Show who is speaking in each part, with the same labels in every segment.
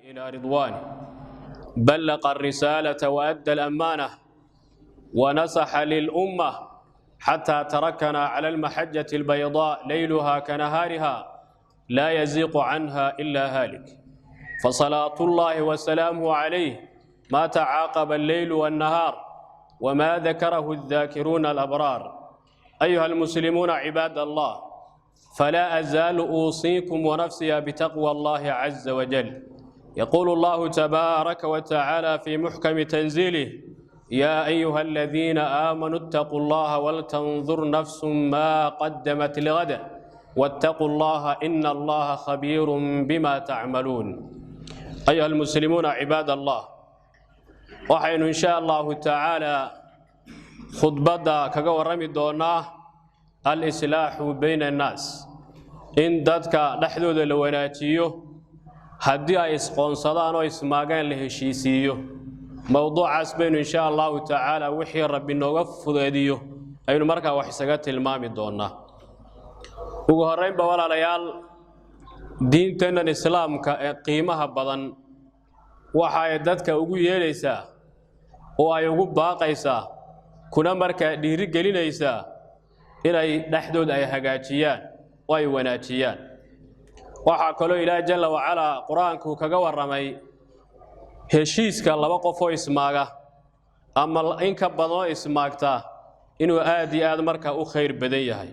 Speaker 1: إلى رضوانه بلغ الرسالة وأدى الأمانة ونصح للأمة حتى تركنا على المحجة البيضاء ليلها كنهارها لا يزيغ عنها إلا هالك فصلاة الله وسلامه عليه ما تعاقب الليل والنهار وما ذكره الذاكرون الأبرار. أيها المسلمون عباد الله، فلا أزال أوصيكم ونفسي بتقوى الله عز وجل. يقول الله تبارك وتعالى في محكم تنزيله: يا أيها الذين آمنوا اتقوا الله ولتنظر نفس ما قدمت لغد واتقوا الله إن الله خبير بما تعملون. أيها المسلمون عباد الله، وحين إن شاء الله تعالى خطبة كغورمي دونا الإصلاح بين الناس إن دادك نحدود الوناتيو هدي إسقونصدان وإسماغان لهشيسيو موضوع عسبين إن شاء الله تعالى وحي ربي نوقف ذيديو أين مركا وحسقات المامي دونا وغرين بوالا ليال دين تنن الإسلام كقيمها بدن waxay dadka ugu yeelaysaa oo ay ugu baaqaysaa kuna marka dhiiri gelinaysaa inay dhaxdood ay hagaajiyaan oo ay wanaajiyaan. waxa kale oo Ilaahay jalla wa ala quraanku kaga waramay heshiiska laba qof oo ismaaga ama in ka badan ismaagta inuu aad iyo aad marka u khayr badan yahay.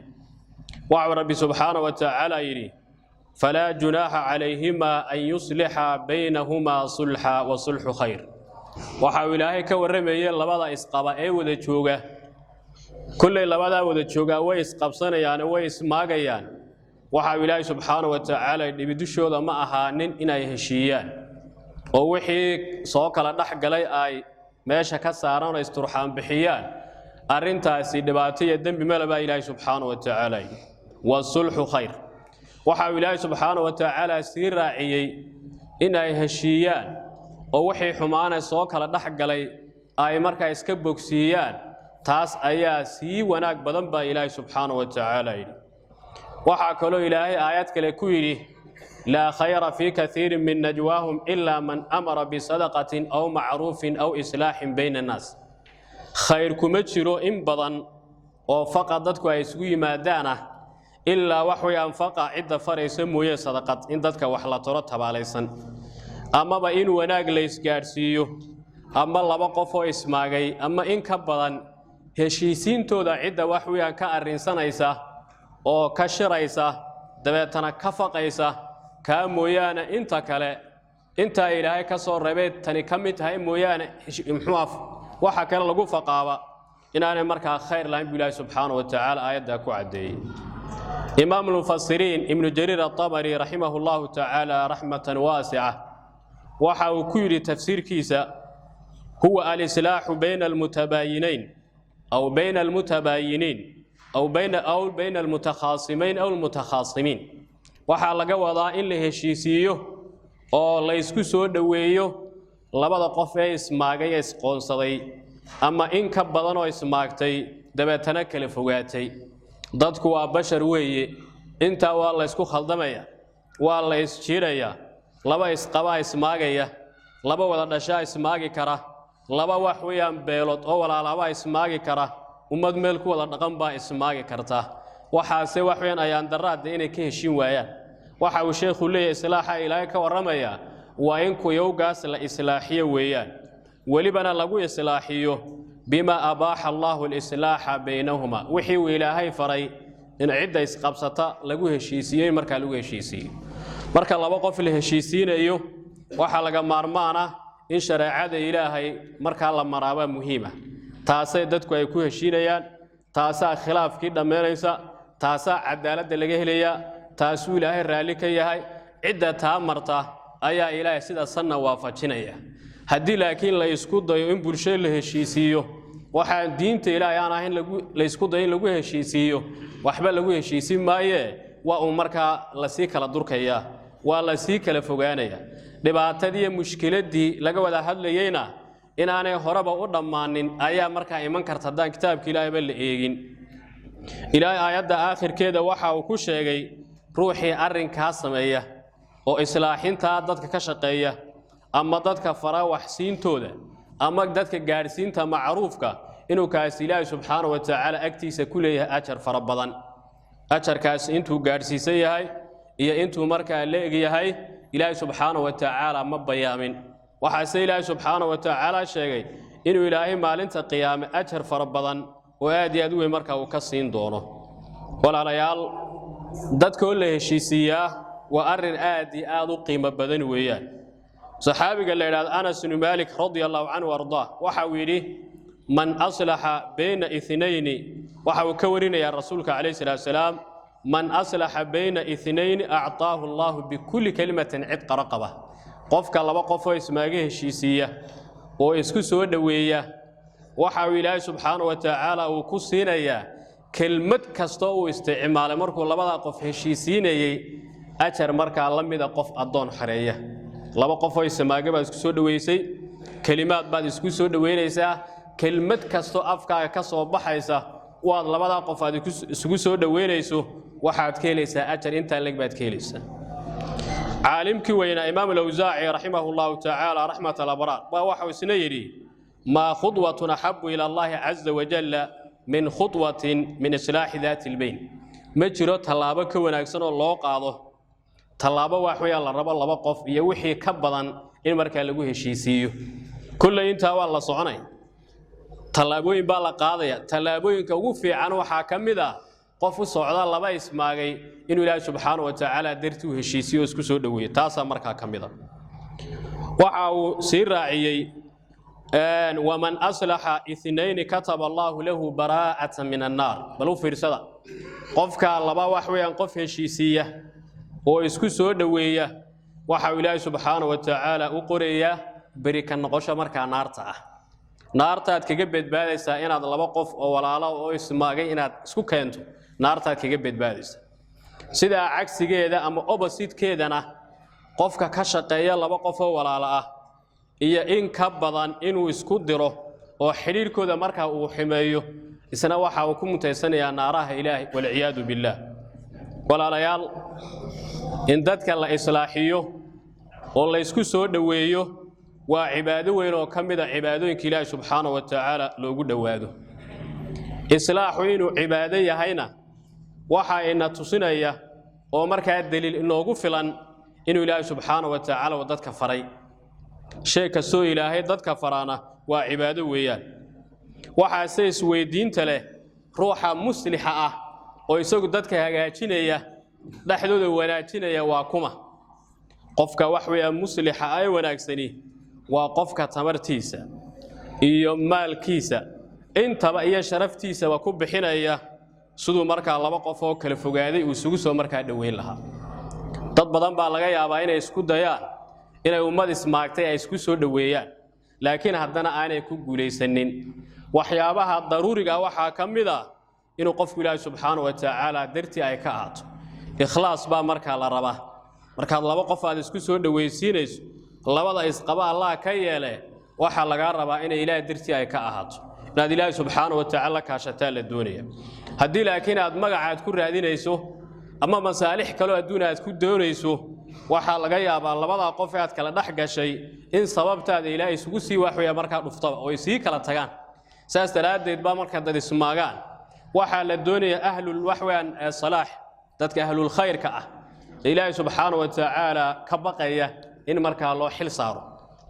Speaker 1: waxa Rabbi subhanahu wa ta'ala yiri: فلا جناح عليهما أن يصلحا بينهما صلحا وصلح خير. وحاول إلهي كورمي لبدا إسقابا أي ودا جوجا كل لبدا ودا جوجا وإسقابسنا يعني وإسماعيان. وحاول إلهي سبحانه وتعالى اللي بدوشوا ذا معها إن يهشيان ووحي صاق لدح جلي أي ماشى كسران استرحام بحيان أرنتا سيدباتي الدم بملبا إلهي سبحانه وتعالى والصلح خير. waxa Ilaahay subhanahu wa ta'ala sii raaciyay in ay heshiiyaan oo wixii xumaana soo kala dhaxgalay ay markaa iska bogsiiyaan. taas ayaa sii wanaag badan baa Ilaahay subhanahu wa ta'ala yiri. waxa kale oo Ilaahay aayad kale ku yiri: la khayra fi kathirin min najwahum illa man amara bi sadaqatin aw ma'rufin aw islahin bayna an-nas. khayr kuma jiro in badan oo faqad dadku ay isugu yimaadaan إلا وحوي أنفق عدة فريسة موية صدقات إن ذاتك وحلا ترى تباليسن أما بإن وناق ليس جارسيو أما الله بقفو إسماعي أما إن كبلان هشيسين تودا عدة وحوي كأرنسان إيسا أو كشريسا دبتنا كفق إيسا كمويانا إنت كلا إنت إلهي كسر ربيت تاني كميت هاي مويانا محواف وحكى لقو فقابا إن أنا مركا خير لهم بالله سبحانه وتعالى آيات داكو عدي. إمام المفسرين ابن جرير الطبري رحمه الله تعالى رحمة واسعة وحاو كل تفسير كيسا هو الإصلاح بين المتباينين أو بين المتباينين أو بين المتخاصمين أو المتخاصمين. وحا لغا ودا إن لهشيسيو أو ليسكو سو دويو لبدا قف اسماغي اسقونسداي أما إن كبدن oo ismaagtay dabeetana kala fogaatay. dadku waa bashar weeye, inta waa la isku khaldamaya, waa la isjiiraya, laba isqaba ismaagaya, laba wada dhasha ismaagi kara, laba wax weeyaan beelod oo walaalaba ismaagi kara, ummad meel ku wada dhaqan baa ismaagi karta. waxaase wax weeyaan ayaan daraad inay ka heshin waayaan. waxa uu sheekhu leeyahay islaaxa Ilaahay ka waramaya waa in ku yowgaas la islaaxiyo weeyaan, walibana lagu islaaxiyo بما أباح الله الإصلاح بينهما. وحي وإلهي فري إن عدة إسقابستا لغو هشيسيين مركا لغو هشيسيين مركا لبقف الهشيسيين أيوه وحلقا مارمانا إن شريعة إلهي مركا لمرابا مهمة. تاسا دادكو أيكو هشينيان، تاسا خلاف كده ميريسا، تاسا عدالة لغيهليا، تاسو إلهي راليكيهاي عدة تامرتا أيا إلهي سيدا صنع وافتشينيا. هدي لكن لا يسكت ضيو إن برشة لهشيسيو وحن دينته إلى أنا هين لا يسكت ضيو لجوه هشيسيو وحبل لجوه هشيسي مايه وأمرك لسيك لدركيا ولا سيك لفوجانيا. لبعتدي مشكلة دي لجوا ده هذا لينا إن أنا هرب أقدم مانين أيام مركا إيمان كرتدان كتاب كلا يبل إيجين إلى آيات آخر كده وحى وكل شيء روحي أرن كاسمية وإصلاحين تعدد كشقية أما دتك فرا وحسين تودا أما دتك جارسين معروفك إنه كاس إله سبحانه وتعالى أكتيس كلها أجر فربضان أجر كاس إنتو جارسيسي هاي إيا إنتو مركا لقي هاي إله سبحانه وتعالى مبيامين وحسي إله سبحانه وتعالى شيء إنه إلهي مالنت قيام أجر فربضان وآدي أدوي مركا وكسين دونه ولا ريال دتك كله هشيسية وأرن آدي قيمة بدن وياه صحابي قال لي أنس بن مالك رضي الله عنه وارضاه وحويلي من أصلح بين اثنين وحو كورين يا رسولك عليه الصلاة والسلام من أصلح بين اثنين أعطاه الله بكل كلمة عتق رقبة قفك الله قفه اسمه الشيسية وإسكو سودوية وحويلي سبحانه وتعالى وكسينيا كلمة كستو استعمال مركو الله بدا قف الشيسيني أجر مركا الله مدا قف أدون حرية laba qof oo ismaaga baad isku soo dhaweysay kalimaad baad isku soo dhaweynaysaa kelmad kasto afkaaga ka soo baxaysa waad labada qof aad isku soo dhaweynayso waxaad ka helaysaa ajar inta lag baad ka helaysaa caalimkii weyna imaam al-Awzaa'i rahimahullahu ta'ala rahmatal abrar waxa uu isna yiri ma khudwatun habbu ila Allah azza wa jalla min khudwatin min islaahi dhaati al-bayn ma jiro talaabo ka wanaagsan oo loo qaado talaabo wax weeyaan la rabo laba qof iyo wixii ka badan in marka lagu heshiisiyo kullu inta waa la soconay talaabooyin baa la qaadaya talaabooyinka ugu fiican waxa kamida qof u socda laba ismaagay inuu Ilaahay subhanahu wa ta'ala dartii u heshiisiyo isku soo dhaweeyo taas marka kamida waxa uu si raaciyay ومن أصلح اثنين كتب الله له براءة من النار بل fiirsada qofka laba wax weeyaan qof heshiisiya oo isku soo dhaweeya waxa Ilaahay subhanahu wa ta'ala u qoreeya bari ka noqosho marka naarta aad kaga badbaadaysaa inaad laba qof oo walaalo oo ismaagay inaad isku keento naarta aad kaga badbaadaysaa sida cagsigeeda ama opposite-keedana qofka ka shaqeeya laba qof oo walaalo ah iyo in ka badan inuu isku diro oo xiriirkooda marka uu ximeeyo isna waxa uu ku mutaysanayaa naaraha Ilaahay wal ciyaadu billah walaalayaal in dadka la islaaxiyo oo la isku soo dhaweeyo waa cibaado weyn oo kamid ah cibaadooyinka Ilaahay subhanahu wa ta'ala loogu dhawaado islaaxu inuu cibaado yahayna waxa ina tusinaya oo markaa daliil inoogu filan inuu Ilaahay subhanahu wa ta'ala dadka faray shay kastoo Ilaahay dadka faraana waa cibaado weeyaan waxa is weydiinta leh ruuxa muslixa ah oo isagu dadka hagaajinaya dhaxdooda wanaajinaya waa kuma qofka wax weeyaan muslixa ay wanaagsani waa qofka tamartiisa iyo maalkiisa intaba iyo sharaftiisa waa ku bixinaya sidoo marka laba qof oo kala fogaaday uu isugu soo markaa dhaweyn lahaa dad badan baa laga yaabaa inay isku dayaan inay ummad ismaagtay ay isku soo dhaweeyaan laakiin haddana aanay ku guuleysanin waxyaabaha daruuriga waxa kamid ah inuu qofku Ilaahay subhanahu wa ta'ala dartii ay ka aato ikhlaas baa marka la rabaa marka laba qof aad isku soo dhaweeysiinayso labada isqaba Allah ka yeelay waxa laga rabaa in Ilaahay dartii ay ka ahaato inaad Ilaahay subhanahu wa ta'ala ka shata la doonaya hadii laakiin aad magacaad ku raadinayso ama masaalix kale adduunka aad ku doonayso waxa laga yaabaa labada qof aad kala dhax gashay in sababtaada Ilaahay isugu sii wax weeyaa marka dhufto oo ay sii kala tagaan saas daraadeed baa marka dad ismaagaan waxa la doonaya ahlul waxwaan salaah dadka ahlul khayrka ah Ilaahay subhanahu wa ta'ala ka baqaya in marka loo xil saaro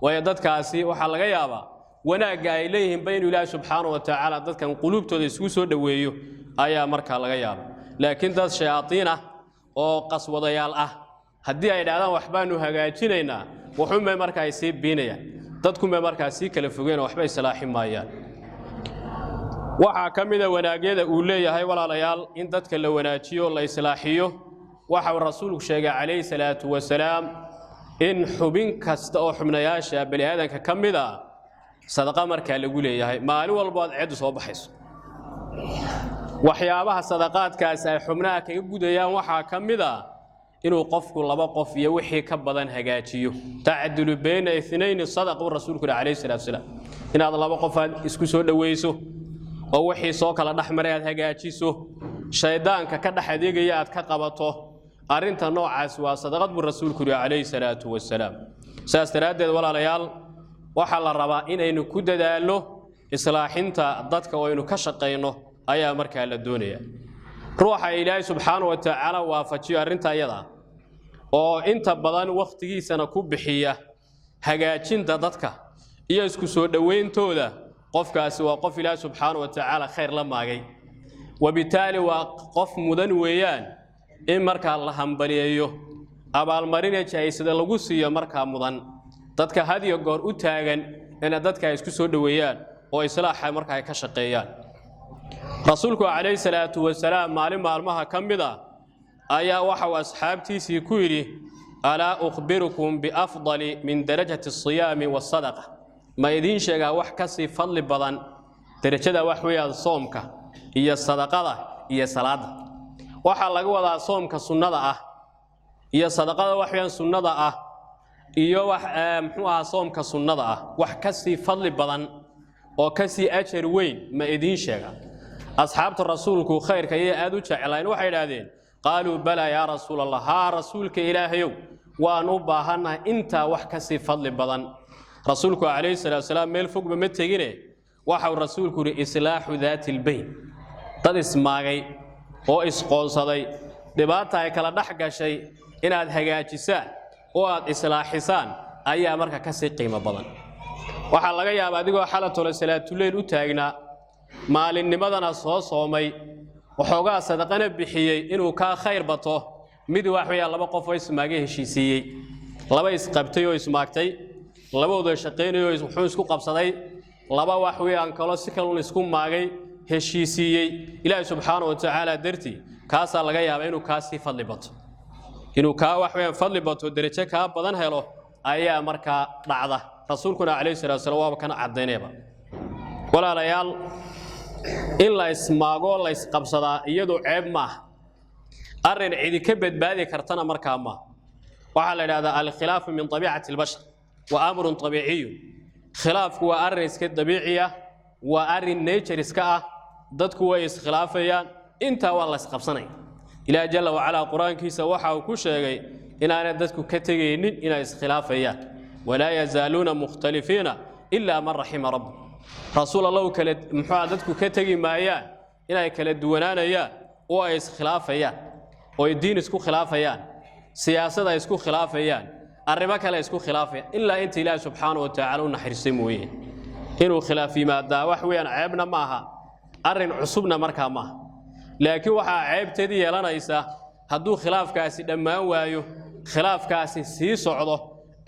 Speaker 1: way dadkaasi waxa laga yaabaa wanaaga ay leeyihiin baynu Ilaahay subhanahu wa ta'ala dadkan qulubtooda isugu soo dhaweeyo ayaa marka laga yaabaa laakiin dad shayaatiina oo qaswadayaal ah haddii ay dhaadaan waxbaanu hagaajinaynaa wuxuu marka ay sii biinayaan dadku marka si kala fogeen waxba islaaxi maayaan waxa kamida wanaageeda uu leeyahay walaalayaal in dadka la wanaajiyo la islaaxiyo waxa uu rasuulku sheegay kaleey salaatu wasalaam in xubin kasta oo xubnayaasha bani'aadanka kamida sadaqa marka lagu leeyahay maalin walba cid soo baxayso waxyaabaha sadaqaadkaas ay xubnaha kaga gudayaan waxa kamida inuu qofku laba qof iyo wixii ka badan hagaajiyo ta'adulu bayna ithnayn sadaqa rasuulku kaleey salaatu wasalaam inaad laba qof isku soo dhaweyso oo wixii soo kala dhaxmaray aad hagaajiso shaydaanka ka dhax adeegaya aad ka qabato arinta noocaas waa sadaqad rasuulku kaleey salaatu wasalaam ساسترادد ولا ليال وحل الربا إن إنه كده داله إصلاحنتا ضدك وإنه كشقينه أيا مركا للدنيا روح إلهي سبحانه وتعالى وافتي أرنتا يدا أو أنت بدن وقتي سنكون بحية هجاجين ضدك يسكو سود وين تودا قفك سوى قف الله سبحانه وتعالى خير لما جاي وبالتالي وقف مدن ويان إن مركا الله هم بريئه أبا المرينة شيء سد لجوسية مركا مدن ضدك هذه الجار أتاجن إن ضدك يسكو سود ويان وإصلاح مركا كشقيان رسولك عليه الصلاة والسلام معلمها كم بدا أيا وحى أصحابتي سيكويري ألا أخبركم بأفضل من درجة الصيام والصدقة ما يدين شيء وحكسي فضل بدن درجة وحوي الصومك هي الصدقة هي الصلاة وحى لقوا الصومك سنة هي الصدقة وحوي سنة هي محوها صومك سنة وحكسي فضل بدن وكسي أجر وين ما يدين شيء أصحاب الرسول خير كي أدو شعلين وحيد هذين قالوا بلى يا رسول الله ها رسولك إلهي ونبهنا أنت وحكسي فضل بدن رسولك عليه الصلاة والسلام ميل فوق بمتجينه وحو رسولك لإصلاح ذات البين تدس ماغي أو إسقون صدي دباتا يكلا نحق شيء إن هذا هجاجسان أو إصلاح حسان أي أمرك كسي قيمة بدن وحال لغا يابا ديغو حالة الصلاة الليل أتاغنا maalinnimadana soo soomay waxoogaa sadaqana bixiyay inuu ka khayr bato mid wax weeyaan laba qof oo ismaagay heshiisiyay laba isqabtay oo ismaagtay labadooda shaqeynay oo wuxuu isku qabsaday laba wax weeyaan kala si kale uu isku maagay heshiisiyay ilaahay subxaanahu wa ta'ala darti kaasa laga yaabaa inuu kaasi fadli bato inuu ka wax weeyaan fadli bato darajo ka badan helo ayaa markaa dhacda rasuulkuna kaleey salaam waa kana cadeynayba walaalayaal in la ismaago la isqabsadaa iyadoo ceeb ma arrin cidi ka badbaadi kartana markaa ma waxa la yiraahdaa al khilaaf min tabi'ati al bashar wa amrun tabi'i khilaafku waa arrin iska dabiiciya waa arrin nature iska ah dadku way iskhilaafayaan inta waa la isqabsanay ilaa jalla wa ala quraankiisa waxa uu ku sheegay inaanay dadku ka tagaynin inay iskhilaafayaan wala yazaluna mukhtalifiina illa man rahima rabb رسول الله كلا محادثك كتجي معيان إن أي كلا دوانانيان أو أيس خلافيان أو الدين يسكو خلافيان سياسة يسكو خلافيان الربا كلا يسكو خلافيان إلا أنت لا سبحانه وتعالى نحرسموه إنه خلافي ما داوح ويان عيبنا معها أرن عصبنا مركا معها لكن وحا عيب تدي لنا إسا هدو خلاف كاسي دما وايو خلاف كاسي سي صعده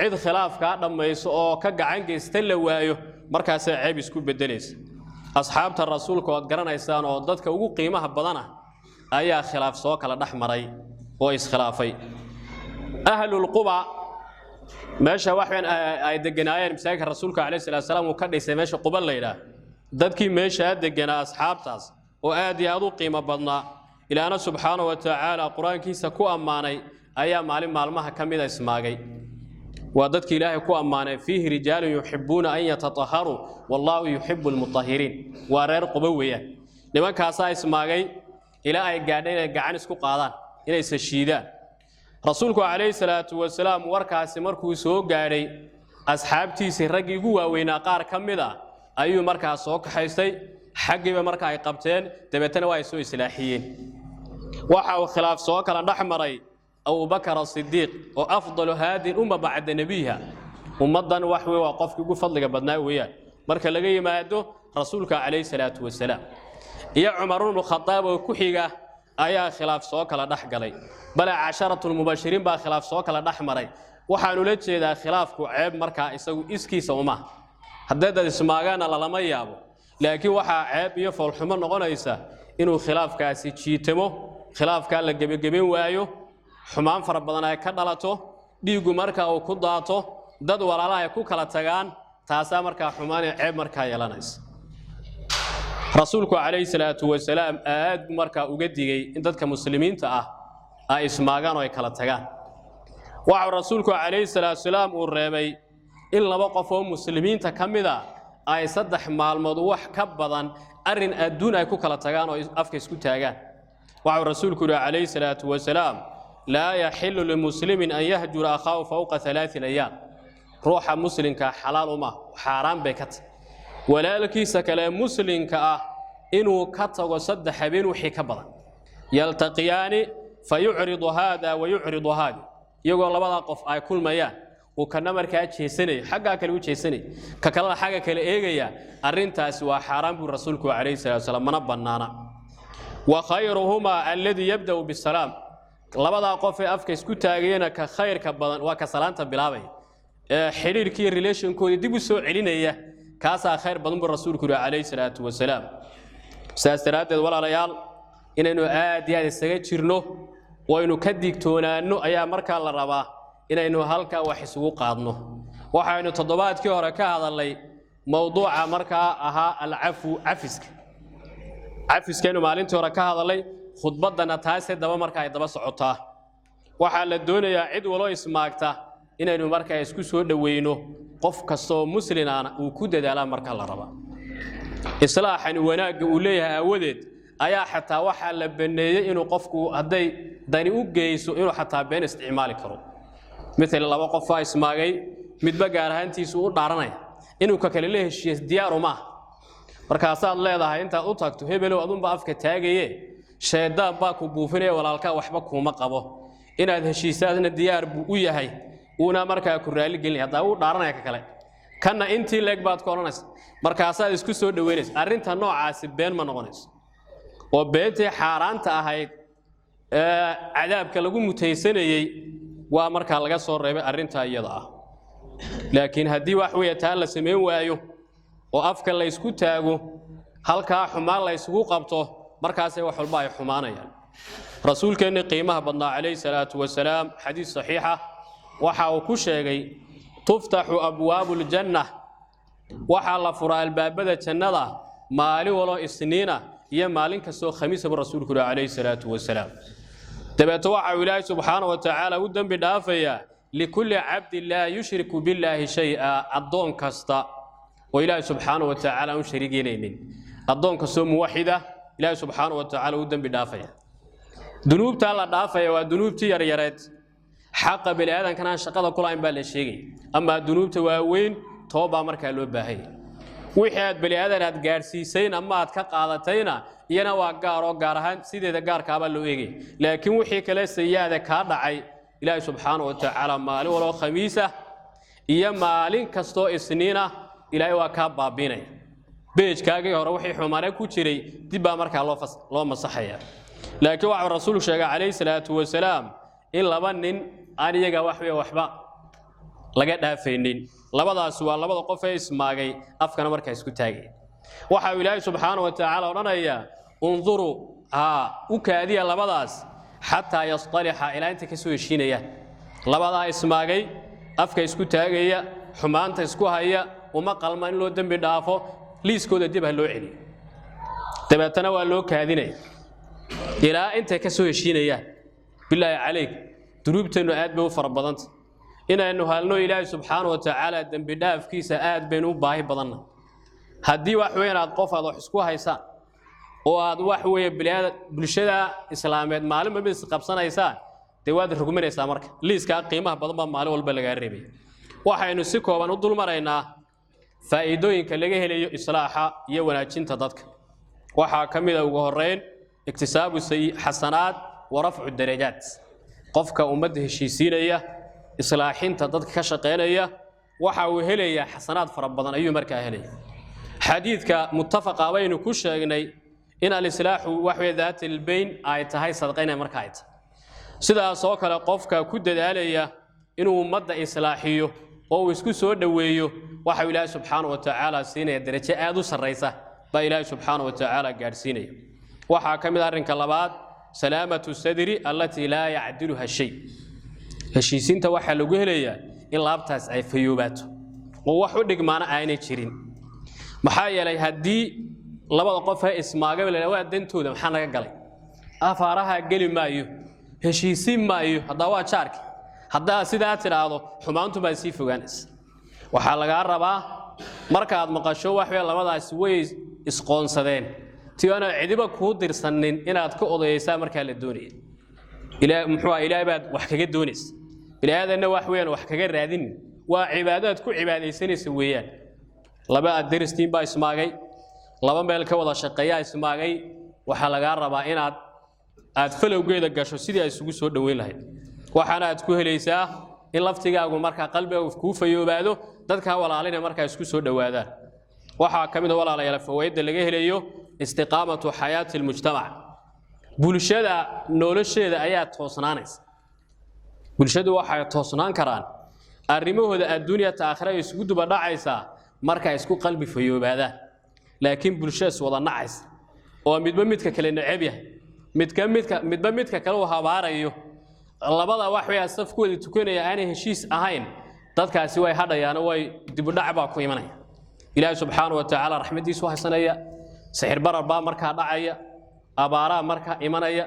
Speaker 1: عيد خلاف كادم يسو كغعنك استل وايو markaas ay isku bedelaysa asxaabta rasuulka oo garanaysaan oo dadka ugu qiimaha badan ayaa khilaaf soo kala dhaxmaray oo iskhilaafay ahlul quba meesha waxaan ay deganaayeen misaaka rasuulka kaleey salaam uu ka dhisay meesha quba leeyda dadkii meesha deganaa asxaabtaas oo aad iyo aad u qiimo badnaa ilaana subhanahu wa ta'ala quraankiisa ku amaanay ayaa maalmaha kamid ismaagay وضدك إلهي كو أمانة فيه رجال يحبون أن يتطهروا والله يحب المطهرين ورير قبوية لما كاسا اسماغي إلى أي قاعدين قاعدين اسكو قادان إلى الشيدان رسولك عليه الصلاة والسلام وركاس مركو سو قاعدي أصحابتي سرقي قوة ويناقار كمدا أيو مركاس سوك حيستي حقي بمركا قبتين تبتنا وايسو إسلاحيين وحاو خلاف سوك لنحمري أبو بكر الصديق وأفضل هذه الأمة بعد نبيها ومضى وحوي وقفك يقول فضلك بدناه وياه مركا لقي ما يده رسولك عليه الصلاة والسلام يا عمر بن الخطاب وكحيقة أيا خلاف سوك لا دحقلي بل عشرة المباشرين با خلاف سوك لا دحمري وحانو لجي إذا خلافك عيب مركا يسوي إسكي سوما حدد اسماغانا للما يابو لكن وحا عيب يفعل حمر نغنيسا إنو خلافك سيتشيتمو خلافك لقبين وايو xumaan fara badan ay ka dhalato dhiigu marka uu ku daato dad walaalaha ay ku kala tagaan taasa marka xumaan ee ceeb marka yeelanaysa rasuulku kaleey salaatu wasalaam aad marka uga digay in dadka muslimiinta ah ay ismaagaan oo ay kala tagaan waxa rasuulku kaleey salaatu wasalaam uu reebay in laba qof oo muslimiinta kamida ay saddex maalmood wax ka badan arin adduun ay ku kala tagaan oo afka isku taagaan waxa rasuulku kaleey salaatu wasalaam لا يحل للمسلم أن يهجر أخاه فوق 3 أيام روح مسلم كحلال وما حرام بكت ولا لكيس كلام مسلم إنه كت وصد حبين وحكبرا يلتقيان فيعرض هذا ويعرض هذا يقول الله بلا قف أي كل ميان وكنا مركات شيء سنة حاجة كل شيء سنة ككلا حاجة كل إيجيا أرنتا سوى حرام برسولك عليه الصلاة والسلام من بنانا وخيرهما الذي يبدأ بالسلام الله بلا قف أفكس كتاجينا كخير كبدن وكسلامة بلاوي حرير كي ريليشن كودي دبسوا علينا إياه كاسا خير بدن برسولك عليه الصلاة والسلام سأستراد ولا ريال إنه آدي هذا السجد شرنه وإنه كديك تونا إنه أيام مركا الله رباه إنه هلكا وحسوق قادنه وحين تضبط كي وركا هذا اللي موضوع مركا العفو عفسك إنه مالين توركا هذا اللي خطبتنا تاسع دبا مركا يدبس عطاه وحال الدنيا عد ولا يسمعته إنه مركا يسكسو دوينه قف كسو مسلمنا وكود على مركا الله رباه إصلاحا وناق وليها أودد أيا حتى وحى لبنية إنه قفكو هدي داني وجيسو إنه حتى بين استعمال كرو مثل الله وقف اسماعي متبقى هانتي سوء دارنا إنه ككله الشيء دياره ما مركاسات الله ده أنت أطاق تهبله أظن بعرفك تاجيه شيطان باكو بوفني ولا الكا وحبك وما قبه إن هذا الشيء سادنا الديار بويا هاي ونا مركا كرالي قلني هذا هو دارنا ككله كنا أنت لك بعد كورناس markaasaad isku soo dhaweynaysa arinta noocaas been ma noqonayso oo beentay xaaraanta ahayd cadaabka lagu mutaysanayay waa marka laga soo reebay arinta iyada ah laakiin hadii wax weey taa la sameyn waayo oo afka la isku taago halka xumaan la isugu qabto markaas ay wax walba ay xumaanayaan rasuulkeena qiimaha badnaa calayhi salaatu wasalaam xadiis saxiixa waxa uu ku sheegay tuftahu abwaabul jannah waxaa la furaa albaabada jannada maalin walo isniina iyo maalin kastoo khamiis ah rasuulku calayhi salaatu wasalaam dabeeto waxa ilaahay subhanahu wa ta'ala u dambi dhaafaya likulli 'abdin la yushriku billahi shay'a adoon kasta oo ilaahay subhanahu wa ta'ala u shariigeynaynin adoon kastoo muwahhida ilaahay subhanahu wa ta'ala u dambi dhaafaya dunuubta la dhaafaya waa dunuubtii yareed xaqa bil aadan kana shaqada kulayn baa la sheegay ama dunuubta waaweyn توبا مركا لو باهي وحياد بلي ادن اد غارسيسين اما اد ka qaadatayna iyana waa gaar oo gaar ahaan sideeda gaarka aba loo eegay laakiin wixii kale siyaada ka dhacay ilaahay subhanahu wa ta'ala maalin walo khamiisa iyo maalin kasto isniina ilaahay waa ka baabinay beejkaagii hore wixii xumaanay ku jiray dib baa marka loo masaxaya laakiin waxa rasuulku sheegay calayhi salaatu wasalaam in laba nin aan iyaga waxba laga dhaafaynin labadaas waa labada qof ee ismaagay afkana marka isku taagay waxa ilaahay subhanahu wa ta'ala oranaya unzuru u kaadiya labadaas hatta yastaliha ila inta kasoo heshiinaya labada ismaagay afka isku taagaya xumaanta isku haya uma qalma in loo dambi dhaafo liiskooda dib loo celiyo tabaatana waa loo kaadinay ila inta kasoo heshiinaya billahi alayk duruubteenu aad bay u farbadanta inaynu halno ilaahay subhanahu wa ta'ala dambi dhaafkiisa aad baynu u baahi badanna hadii wax weyn aad qof aad wax isku haysaa oo aad wax weey bulshada islaameed maalin ma bis qabsanaysaa deewaad rugmanaysaa marka liiska qiimaha badan baa maalin walba laga reebay waxaynu si kooban u dulmaraynaa faa'iidooyinka laga helayo islaaxa iyo wanaajinta dadka waxa kamid ah ugu horeyn iktisaabu xasanaad wa rafcu darajaat qofka ummadda heshiisiinaya islaaxinta dadka ka shaqeynaya waxa uu helaya xasanaad fara badan ayuu markaa helaya xadiidka muttafaqa baynu ku sheegnay in al-islaahu waxay daatil bayn ay tahay sadaqayna markaa ay tahay sidaas oo kale qofka ku dadaalaya inuu ummadda islaaxiyo oo uu isku soo dhaweeyo waxa ilaahay subhanahu wa ta'ala siinaya darajo aad u sareysa ba ilaahay subhanahu wa ta'ala gaarsiinaya waxa kamid arrinka labaad salaamatu sadri allati la ya'diluha shay heshiisinta waxa lagu helayaa in laabtaas ay fayoobato oo wax u dhigmaana aanay jirin maxaa yeelay hadii labada qof ay ismaaga waa dantooda maxaa naga galay afaaraha gali maayo heshiisin maayo hadaa waa jaarki hadaa sidaa tiraado xumaantu baa sii fogaanaysa waxa laga rabaa marka aad maqasho wax weey labadaas way isqoonsadeen tiwana cidiba ku dirsanin inaad ka odayaysaa marka la doonayo ilaahay baad wax kaga doonaysaa ilaahay wax weeyaan wax kaga raadin وعبادات كو عبادة سنة سويان لبا الدرستين با اسماعي لبا ميل كودا شقيا اسماعي waxa laga rabaa inaad falowgeeda gasho sidii ay isugu soo dhaweyn lahayd waxaana aad ku helaysaa in laftigaagu marka qalbiga ku fayoobaado dadka walaalina marka isku soo dhawaadaan waxa kamid ah walaalayaal fawaayida laga helayo istiqaamatu xayaatil mujtamac bulshada nolosheeda ayaa toosnaanaysa bulshadu waxay toosnaan karaan arrimahooda adduunyo ta aakhira isugu duba dhacaysa marka isku qalbi fayoobaadaan laakiin bulshada wada nacaysa oo midba kale nacab yahay midba midka kale oo habaarayo labada wax way safkooda tukanaya aan heshiis ahayn dadkaasi way hadhayaan way dib u dhac baa ku imanaya ilaahay subhanahu wa ta'ala rahmadiisu haysanaya sixir barar baa marka dhacaya abaara marka imanaya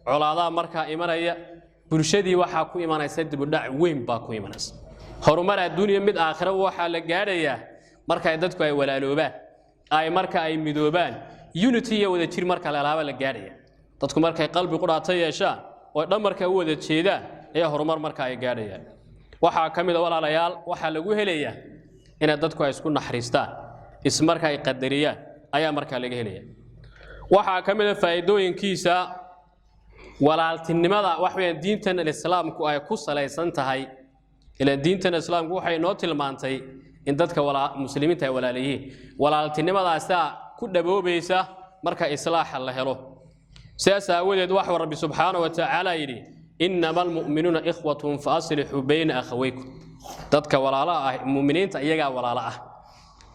Speaker 1: colaada marka imanaya bulshadii waxa ku imanaysa dib u dhac weyn baa ku imanaysa horumar adduunyo mid aakhira waxa la gaadhaya marka dadku ay walaaloobaan ay marka ay midoobaan unity iyo wada jir marka la laaba la gaadhaya dadku markay qalbi quraata yeeshaan oo dhamarka u wada jeedaan ayaa horumar marka ay gaadhayaan waxa kamid ah walaalayaal waxa lagu helayaa in dadku ay isku naxariistaan ismarka ay qadariyaan ayaa marka laga helayaa waxa kamid ah faa'iidooyinkiisa walaaltinimada wax weyn diintan islaamku ay ku salaysan tahay ila diintan islaamku waxay noo tilmaantay in dadka muslimiinta ay walaalayihiin walaaltinimadaas ku daboobaysa marka islaax la helo siyaasa awadeed wax rabbi subhanahu wa ta'ala yiri innamal mu'minuna ikhwatun fa aslihu bayna akhawaykum dadka walaala ah mu'miniinta iyaga walaala ah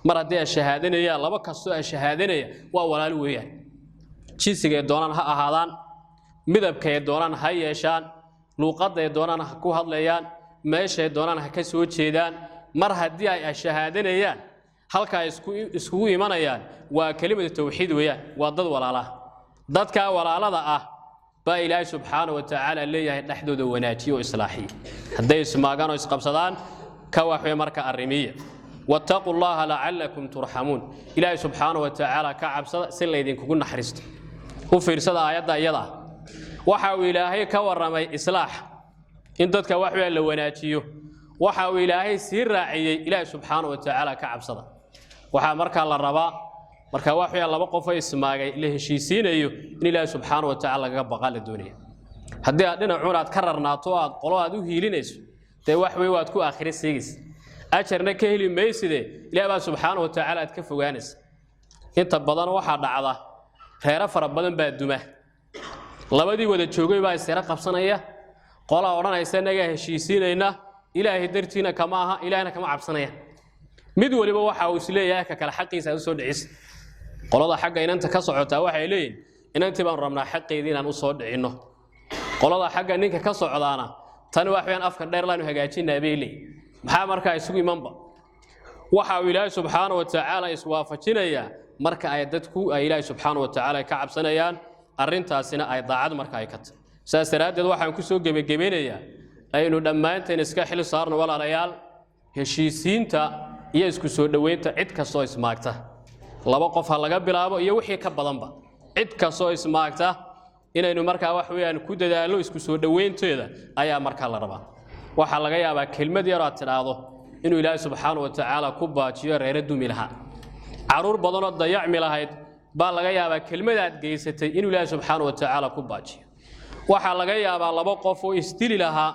Speaker 1: mar haddii shahaadanaya laba kasto shahaadanaya waa walaal weeyaan jinsiga doonaan ha ahaadaan midabka doonaan ha yeeshaan luqadda doonaan ha ku hadlayaan meesha doonaan ha ka soo jeedaan mar haddii ay shahaadanayaan halka isku imanayaan waa kelimada tawxiid weeyaan waa dad walaalaha dadka walaalada ah ba ilaahay subhanahu wa ta'ala leeyahay dhaxdooda wanaajiyo islaaxi haday ismaagaan oo isqabsadaan ka waxay marka arrimiye wattaqullaha la'allakum turhamun ilaahay subhanahu wa ta'ala ka cabsada si leedin kugu naxariisto u fiirsada aayada iyada waxa uu ilaahay ka waramay islaax in dadka wax weyn la wanaajiyo waxa uu ilaahay si raaciyay ilaahay subhanahu wa ta'ala ka cabsada waxa marka la rabaa marka wax weyn laba qof ay ismaagay la heshiisiinayo in ilaahay subhanahu wa ta'ala laga baqal dooniyo hadii aad dhinacuun aad ka rarnaato aad qolo aad u hiilinayso tay wax weyn waad ku akhriisiis ajarna ka heli meyside ilaahay subhanahu wa ta'ala aad ka fogaanaysa inta badan waxa dhacda reero fara badan baa duma labadii wada joogay baa isira qabsanaya qola oranaysa naga heshiisiinayna ilaahay dartiina kama aha ilaahna kama cabsanaya mid waliba waxa uu isleeyahay ka kala xaqiisa u soo dhicis qolada xaqqa inanta ka socota waxay leeyeen inantii baan rabnaa xaqeedii inaan u soo dhicino qolada xaqqa ninka ka socdaana tan wax weyn afka dheer laanu hagaajinaa beelay maxaa marka isugu imanba waxa uu ilaahay subhanahu wa ta'ala iswaafajinaya marka ay dadku ay ilaahay subhanahu wa ta'ala ka cabsanayaan arintaasina ay daacad marka ay ka tahay saasaradeed waxaan ku soo gabagabeenayaa aynu dhamaanteen iska xil saarno walaalayaal heshiisiinta iyo isku soo dhaweynta cid kastoo ismaagta laba qof ha laga bilaabo iyo wixii ka badanba cid kastoo ismaagta inaynu marka wax weeyaan ku dadaalo isku soo dhaweynteeda ayaa marka la rabaa waxa laga yaabaa kelmad yar aad tiraado inuu ilaahay subhanahu wa ta'ala ku baajiyo reer dumilaha caruur badan oo dayacmi lahayd baa laga yaabaa kelmad aad geysatay inuu ilaahay subhanahu wa ta'ala ku baajiyo waxa laga yaabaa laba qof oo istili laha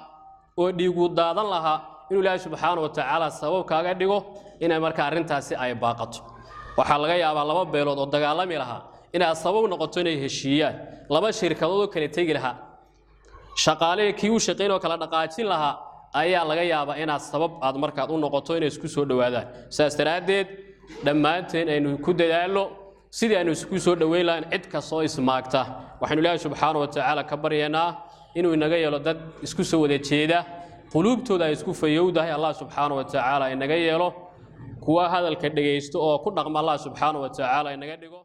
Speaker 1: oo dhiigu daadan laha inuu ilaahay subhanahu wa ta'ala sabab kaaga dhigo inay marka arintaasi ay baaqato waxa laga yaabaa laba beelood oo dagaalami laha inay sabab noqoto inay heshiiyaan laba shirkadood oo kala tagi laha shaqaale kii u shaqeyn oo kala dhaqaajin laha ayaa laga yaabaa inaad sabab aad marka u noqoto inay isku soo dhawaadaan saas daraadeed dhamaanteen aynu ku dadaalo sidii aynu isku soo dhaweyn lahayn cid ka soo ismaagta waxaanu ilaahay subhanahu wa ta'ala ka baryanaa inuu inaga yeelo dad isku soo wada jeeda qulubtooda ay isku fayowdahay Allah subhanahu wa ta'ala inaga yeelo kuwa hadalka dhageysto oo ku dhaqma Allah subhanahu wa ta'ala inaga dhigo